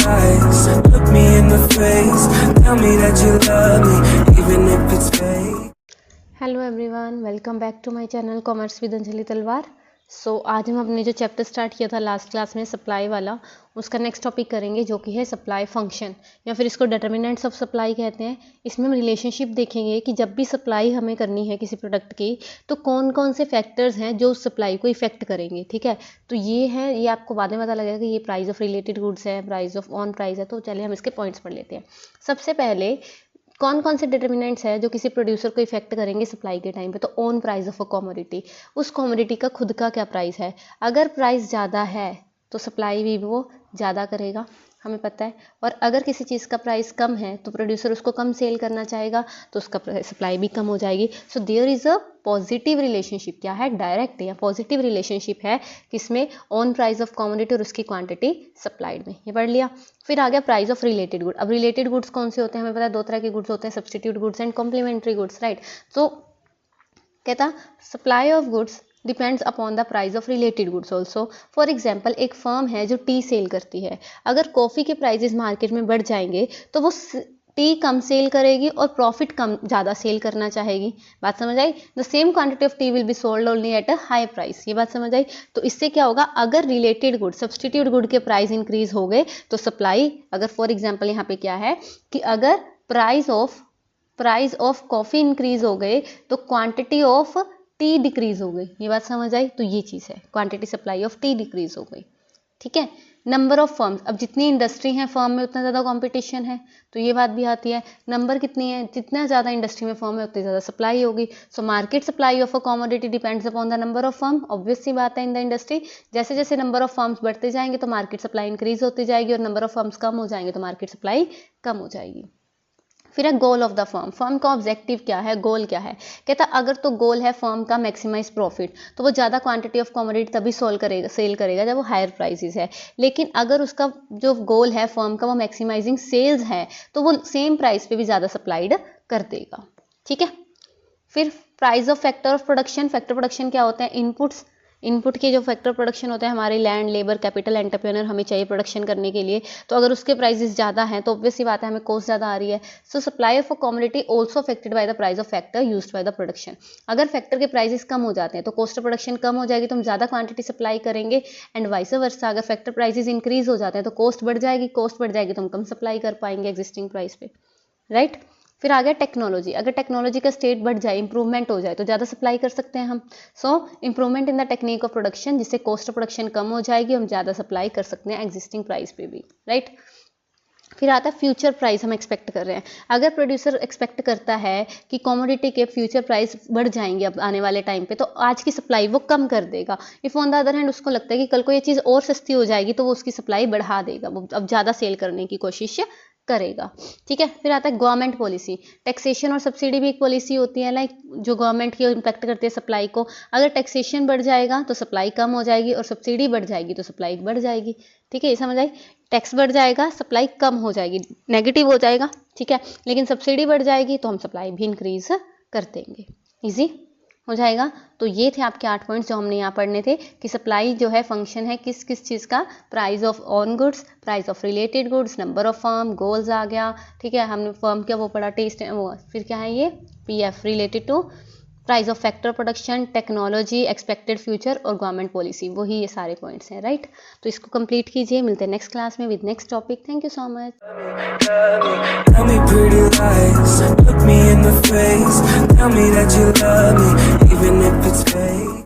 lies, look me in the face, tell me that you love me, even if it's fake. Hello everyone, welcome back to my channel commerce with Anjali Talwar. आज हम अपने जो chapter start किया था last class में supply वाला, उसका next topic करेंगे जो कि है सप्लाई फंक्शन, या फिर इसको डिटर्मिनेंट्स ऑफ सप्लाई कहते हैं। इसमें हम रिलेशनशिप देखेंगे कि जब भी सप्लाई हमें करनी है किसी प्रोडक्ट की, तो कौन कौन से फैक्टर्स हैं जो उस सप्लाई को इफेक्ट करेंगे। ठीक है, तो ये आपको बाद में पता लगेगा कि ये प्राइस ऑफ रिलेटेड गुड्स है, प्राइस ऑफ ऑन प्राइस है। तो चलिए हम इसके पॉइंट्स पढ़ लेते हैं। सबसे पहले कौन कौन से डिटर्मिनेंट्स है जो किसी प्रोड्यूसर को इफेक्ट करेंगे सप्लाई के टाइम पे। तो own price of a commodity, उस कमोडिटी का खुद का क्या प्राइस है। अगर प्राइस ज़्यादा है तो सप्लाई भी वो ज़्यादा करेगा, हमें पता है। और अगर किसी चीज़ का प्राइस कम है तो प्रोड्यूसर उसको कम सेल करना चाहेगा, तो उसका सप्लाई भी कम हो जाएगी। So there is a positive relationship. क्या है? डायरेक्ट या पॉजिटिव रिलेशनशिप है किसमें? ऑन प्राइस ऑफ कमोडिटी और उसकी क्वांटिटी सप्लाइड में। ये पढ़ लिया। फिर आ गया प्राइस ऑफ रिलेटेड गुड। अब रिलेटेड गुड्स कौन से होते हैं? हमें पता है दो तरह के गुड्स होते हैं, substitute goods and complementary goods, right. तो कहता supply of goods depends upon the price of related goods also. For example, एक फर्म है जो टी सेल करती है। अगर कॉफ़ी के प्राइजेस मार्केट में बढ़ जाएंगे तो वो टी कम सेल करेगी और प्रॉफिट कम ज़्यादा सेल करना चाहेगी। बात समझ आई? The same quantity of tea will be sold only at a high price. ये बात समझ आई? तो इससे क्या होगा, अगर रिलेटेड गुड सब्सटीट्यूट गुड के प्राइस इंक्रीज हो गए तो सप्लाई, अगर फॉर एग्जाम्पल यहाँ पे क्या है कि अगर प्राइस ऑफ कॉफ़ी इंक्रीज हो गए तो क्वांटिटी ऑफ टी डिक्रीज हो गई। ये बात समझ आई? तो ये चीज़ है, quantity supply of T decrease हो गई। ठीक है। नंबर ऑफ फर्म्स, अब जितनी इंडस्ट्री है फर्म में उतना ज़्यादा कंपटीशन है, तो ये बात भी आती है। नंबर कितनी है, जितना ज़्यादा इंडस्ट्री में फर्म है उतनी ज़्यादा सप्लाई होगी। So market supply of a commodity depends upon the number of firm. Obvious सी बात है इन द इंडस्ट्री, जैसे जैसे नंबर ऑफ फर्म्स बढ़ते जाएंगे तो मार्केट सप्लाई इंक्रीज होती जाएगी, और नंबर ऑफ फर्म्स कम हो जाएंगे तो मार्केट सप्लाई कम हो जाएगी। फिर है goal of the firm. Firm का ऑब्जेक्टिव क्या है, गोल क्या है। कहता अगर तो गोल है फर्म का मैक्सिमाइज प्रॉफिट, तो वो ज़्यादा क्वांटिटी ऑफ कमोडिटी तभी सेल करेगा जब वो हायर प्राइसेस है। लेकिन अगर उसका जो गोल है फर्म का वो मैक्सिमाइजिंग सेल्स है, तो वो सेम प्राइस पे भी ज़्यादा सप्लाइड कर देगा। ठीक है। फिर price of factor of production. Factor production क्या होते हैं? इनपुट्स। इनपुट के जो फैक्टर प्रोडक्शन होते हैं, हमारे लैंड, लेबर, कैपिटल, एंटरप्रेन्योर हमें चाहिए प्रोडक्शन करने के लिए, तो अगर उसके प्राइसेस ज़्यादा हैं तो ऑब्वियस सी बात है हमें कॉस्ट ज़्यादा आ रही है। सो supply of a commodity also affected by the price of factor used by the production. अगर फैक्टर के प्राइसेस कम हो जाते हैं तो कॉस्ट ऑफ प्रोडक्शन कम हो जाएगी, तो हम ज़्यादा क्वांटिटी सप्लाई करेंगे, एंड वाइस वर्सा। अगर फैक्टर प्राइसेस इंक्रीज हो जाते हैं तो कॉस्ट बढ़ जाएगी, कॉस्ट बढ़ जाएगी तो हम कम सप्लाई कर पाएंगे एग्जिस्टिंग प्राइस पे, राइट। फिर आ गया टेक्नोलॉजी। अगर टेक्नोलॉजी का स्टेट बढ़ जाए, इंप्रूवमेंट हो जाए, तो ज़्यादा सप्लाई कर सकते हैं हम। So improvement in the technique of production, जिससे कॉस्ट ऑफ प्रोडक्शन कम हो जाएगी, हम ज़्यादा सप्लाई कर सकते हैं एग्जिस्टिंग प्राइस पे भी, राइट। फिर आता है फ्यूचर प्राइस। हम एक्सपेक्ट कर रहे हैं, अगर प्रोड्यूसर एक्सपेक्ट करता है कि कमोडिटी के फ्यूचर प्राइस बढ़ जाएंगे अब आने वाले टाइम पे, तो आज की सप्लाई वो कम कर देगा। If on the other hand उसको लगता है कि कल को ये चीज़ और सस्ती हो जाएगी, तो वो उसकी सप्लाई बढ़ा देगा, वो अब ज़्यादा सेल करने की कोशिश करेगा। ठीक है। फिर आता है गवर्नमेंट पॉलिसी। टैक्सेशन और सब्सिडी भी एक पॉलिसी होती है, लाइक जो गवर्नमेंट की इम्पैक्ट करती है सप्लाई को। अगर टैक्सेशन बढ़ जाएगा तो सप्लाई कम हो जाएगी, और सब्सिडी बढ़ जाएगी तो सप्लाई बढ़ जाएगी। ठीक है, ये समझ आई? टैक्स बढ़ जाएगा, सप्लाई कम हो जाएगी, नेगेटिव हो जाएगा। ठीक है। लेकिन सब्सिडी बढ़ जाएगी तो हम सप्लाई भी इंक्रीज कर देंगे। इजी हो जाएगा। तो ये थे आपके 8 पॉइंट्स जो हमने यहाँ पढ़ने थे कि सप्लाई जो है फंक्शन है किस किस चीज़ का। Price of on goods, price of related goods, number of firm, goals आ गया। ठीक है, हमने फर्म का वो पढ़ा, टेस्ट वो। फिर क्या है ये PF, related to price of factor production, technology, expected future और गवर्नमेंट पॉलिसी। वही ये सारे पॉइंट्स हैं, राइट। तो इसको कंप्लीट कीजिए। मिलते हैं नेक्स्ट क्लास में with next topic. Thank you so much. Tell me pretty lies, look me in the face, tell me that you love me, even if it's fake.